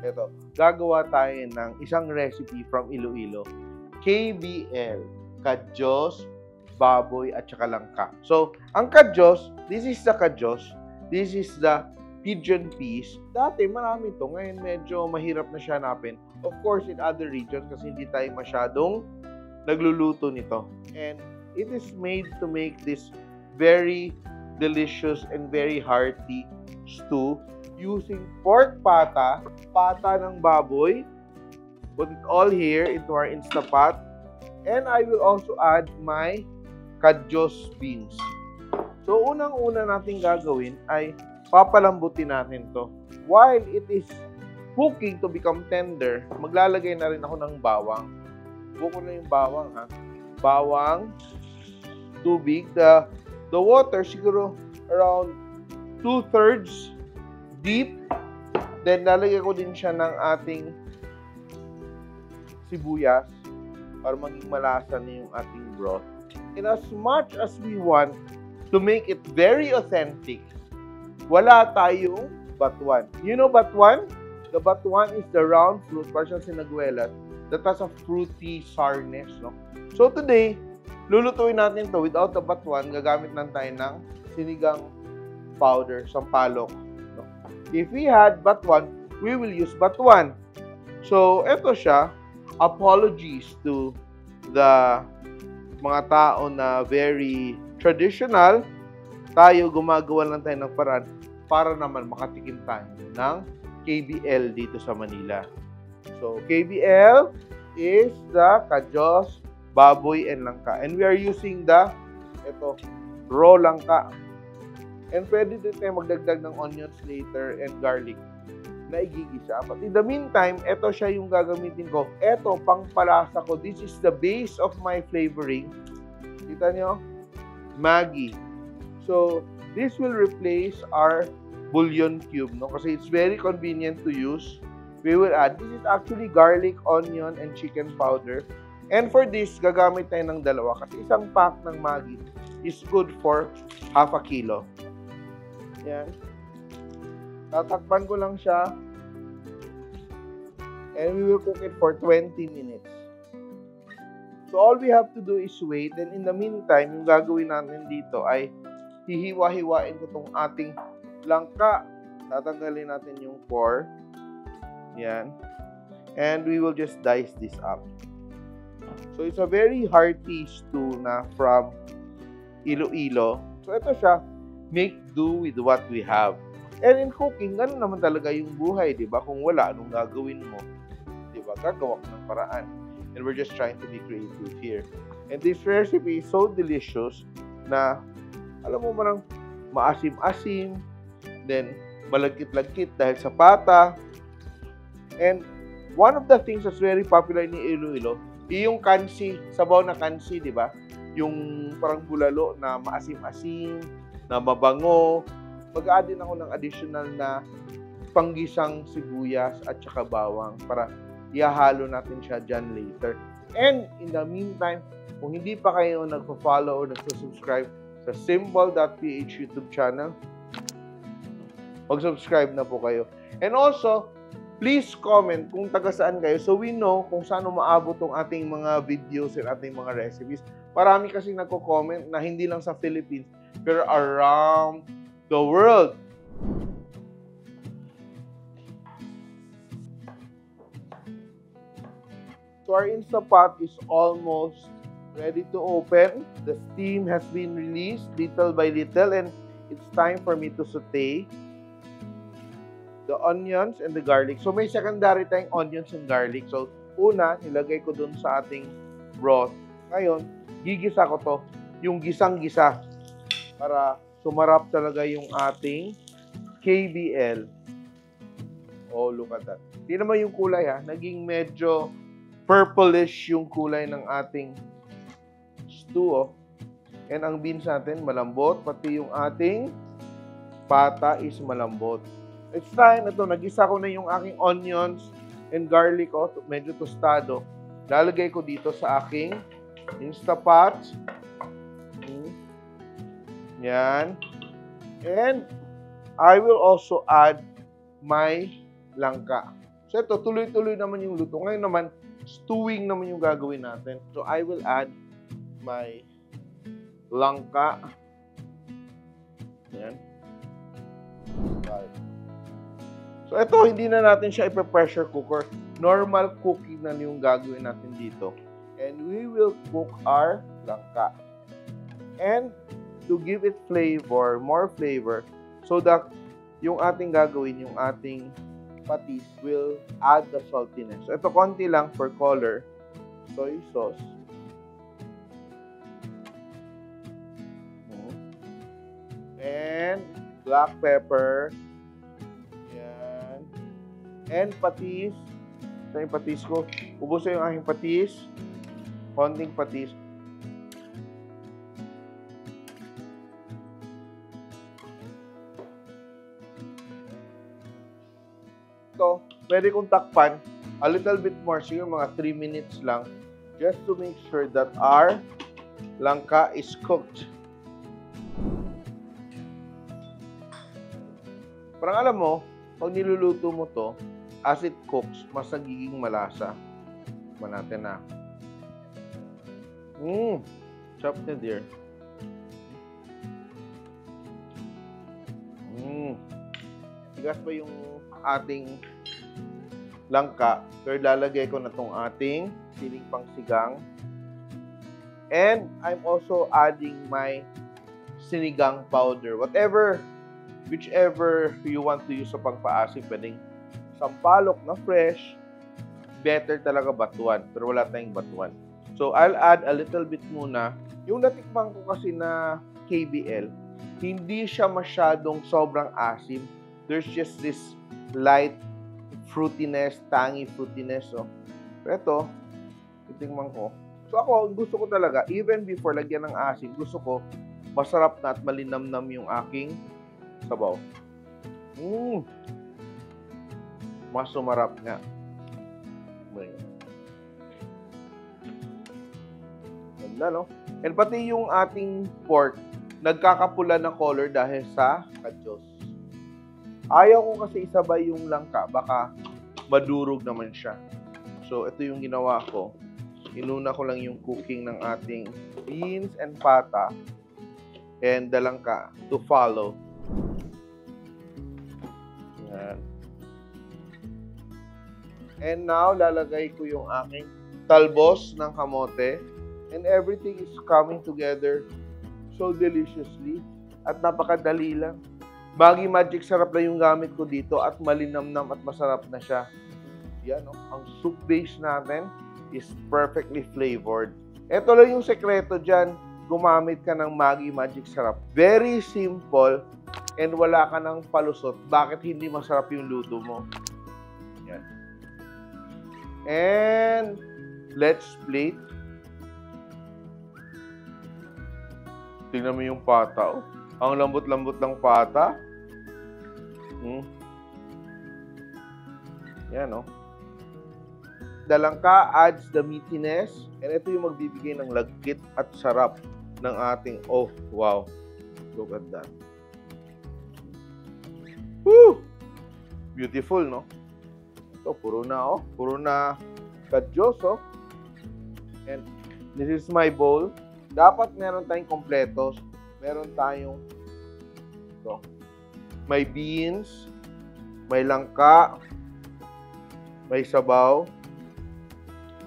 Ito, gagawa tayo ng isang recipe from Iloilo. KBL, kadyos, baboy, at saka langka. So, ang kadyos, this is the kadyos. This is the pigeon peas. Dati, marami ito. Ngayon, medyo mahirap na siya hanapin. Of course, in other regions, kasi hindi tayo masyadong nagluluto nito. And it is made to make this very delicious and very hearty stew using pork pata, pata ng baboy. Put it all here into our Instapot. And I will also add my kadyos beans. So, unang-una natin gagawin ay papalambutin natin to. While it is cooking to become tender, maglalagay na rin ako ng bawang. Buko na yung bawang, ha? Bawang, tubig. The water, siguro around 2/3 deep. Then, lalagay ko din siya ng ating sibuyas para maging malasa na yung ating broth. And as much as we want to make it very authentic, wala tayong batuan. You know batuan? The batuan is the round fruit, parang sinagwelas, that has a fruity sourness, no? So today, lulutuin natin to without the batuan. Gagamit lang tayo ng sinigang powder, sampalok. No? If we had batuan, we will use batuan. So, eto siya. Apologies to the mga tao na very traditional. Tayo, gumagawa lang tayo ng paraan para naman makatikim tayo ng KBL dito sa Manila. So, KBL is the kadyos, baboy, and langka. And we are using the, raw langka. And pwede din tayo magdagdag ng onions later and garlic na igigisa. But in the meantime, ito siya yung gagamitin ko. Ito, pangpalasa ko. This is the base of my flavoring. Kita nyo? Maggi. So, this will replace our bouillon cube, no? Kasi it's very convenient to use. We will add, this is actually garlic, onion, and chicken powder. And for this, gagamit tayo ng dalawa. Kasi isang pack ng Maggi is good for half a kilo. Yan. Tatakpan ko lang siya. And we will cook it for 20 minutes. So, all we have to do is wait. And in the meantime, yung gagawin natin dito ay hihiwa-hiwain ko itong ating langka. Tatanggalin natin yung core. Yan. And we will just dice this up. So, it's a very hearty stew na from Iloilo. So, ito siya. Make do with what we have. And in cooking, ganun naman talaga yung buhay, di ba? Kung wala, anong gagawin mo? Di ba? Gagawa ka ng paraan. And we're just trying to be creative here. And this recipe is so delicious na, alam mo marang maasim-asim, then malagkit-lagkit dahil sa pata. And one of the things that's very popular in Iloilo, yung kansi, sabaw na kansi, di ba? Yung parang bulalo na maasim-asim, na mabango. Mag-add din ako ng additional na panggisang sibuyas at saka bawang para ihahalo natin siya dyan later. And in the meantime, kung hindi pa kayo nagpo-follow or nagsusubscribe sa Simple.ph YouTube channel, mag-subscribe na po kayo. And also, please comment kung taga saan kayo so we know kung saan umaabot tong ating mga videos and ating mga recipes. Marami kasi nagko-comment na hindi lang sa Philippines, pero around the world. So our Instapot is almost ready to open. The steam has been released little by little and it's time for me to saute the onions and the garlic. So may secondary tayong onions and garlic. So una, nilagay ko dun sa ating broth. Ngayon, gigisa ko to, yung gisang-gisa para sumarap talaga yung ating KBL. Oh, look at that. Hindi naman yung kulay, ha. Naging medyo purplish yung kulay ng ating stew, oh. And ang beans natin, malambot. Pati yung ating pata is malambot. It's time, ito, nagisa ko na yung aking onions and garlic, oh. Medyo tostado. Lalagay ko dito sa aking Instapot. Yan. And I will also add my langka. So ito, tuloy-tuloy naman yung luto. Ngayon naman, stewing naman yung gagawin natin. So I will add my langka. Yan. Right. So ito, hindi na natin siya ipe-pressure cooker. Normal cooking na yung gagawin natin dito. And we will cook our langka. And to give it flavor, more flavor, so that yung ating gagawin, yung ating patis will add the saltiness. So, ito konti lang for color. Soy sauce. And black pepper. Yan. And patis. Ito yung patis ko. Ubusin yung aking patis. Konting patis. Ito, pwede kong takpan a little bit more, siguro mga 3 minutes lang, just to make sure that our langka is cooked. Parang alam mo, pag niluluto mo to, as it cooks, mas nagiging malasa. Tikman natin na. Chop na dear. Tigas pa yung ating langka. So, lalagay ko na tong ating siling pangsigang. And I'm also adding my sinigang powder. Whichever you want to use sa pangpaasim, pwedeng sampalok na fresh. Better talaga batuan. Pero wala tayong batuan. So, I'll add a little bit muna. Yung natikman ko kasi na KBL, hindi siya masyadong sobrang asim. There's just this light fruitiness, tangy fruitiness. So, ito, titingnan ko. So, ako, gusto ko talaga, even before lagyan ng asin, gusto ko, masarap na at malinamnam yung aking sabaw. Mas sumarap nga. Ganda, no? And pati yung ating pork, nagkakapula na color dahil sa kadyos. Ayaw ko kasi isabay yung langka, baka madurog naman siya. So, ito yung ginawa ko. Inuna ko lang yung cooking ng ating beans and pata and the langka to follow. Yan. And now, lalagay ko yung aking talbos ng kamote. And everything is coming together so deliciously. At napakadali lang. Maggi Magic Sarap na yung gamit ko dito at malinamnam at masarap na siya. Yan, no? Ang soup base natin is perfectly flavored. Ito lang yung sekreto dyan. Gumamit ka ng Maggi Magic Sarap. Very simple and wala ka ng palusot. Bakit hindi masarap yung luto mo? Yan. And let's plate. Tingnan mo yung pata. Oh. Ang lambot-lambot ng pata. Yan, no? The langka adds the meatiness. And ito yung magbibigay ng lagkit at sarap ng ating, oh, wow. Look at that. Woo! Beautiful, no? Ito, puro na, oh. Puro na kadyos, oh. And this is my bowl. Dapat meron tayong kompletos. Meron tayong ito. May beans, may langka, may sabaw.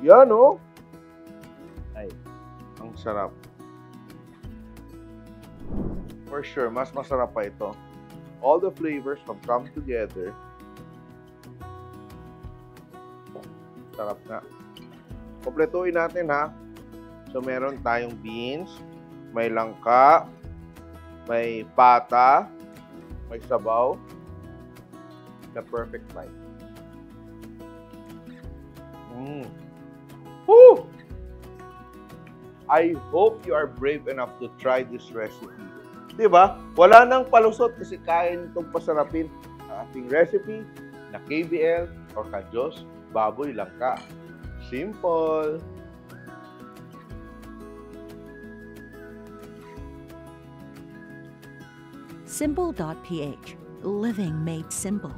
Yan, oh. Ay, ang sarap. For sure, mas masarap pa ito. All the flavors have come together. Sarap nga. Kompletuhin natin, ha. So, meron tayong beans, may langka, may pata, may sabaw. The perfect bite. Woo! I hope you are brave enough to try this recipe. Diba? Wala nang palusot kasi kaya nitong pasarapin ang ating recipe na KBL or kadyos, baboy langka. Simple. Simple.ph. Living made simple.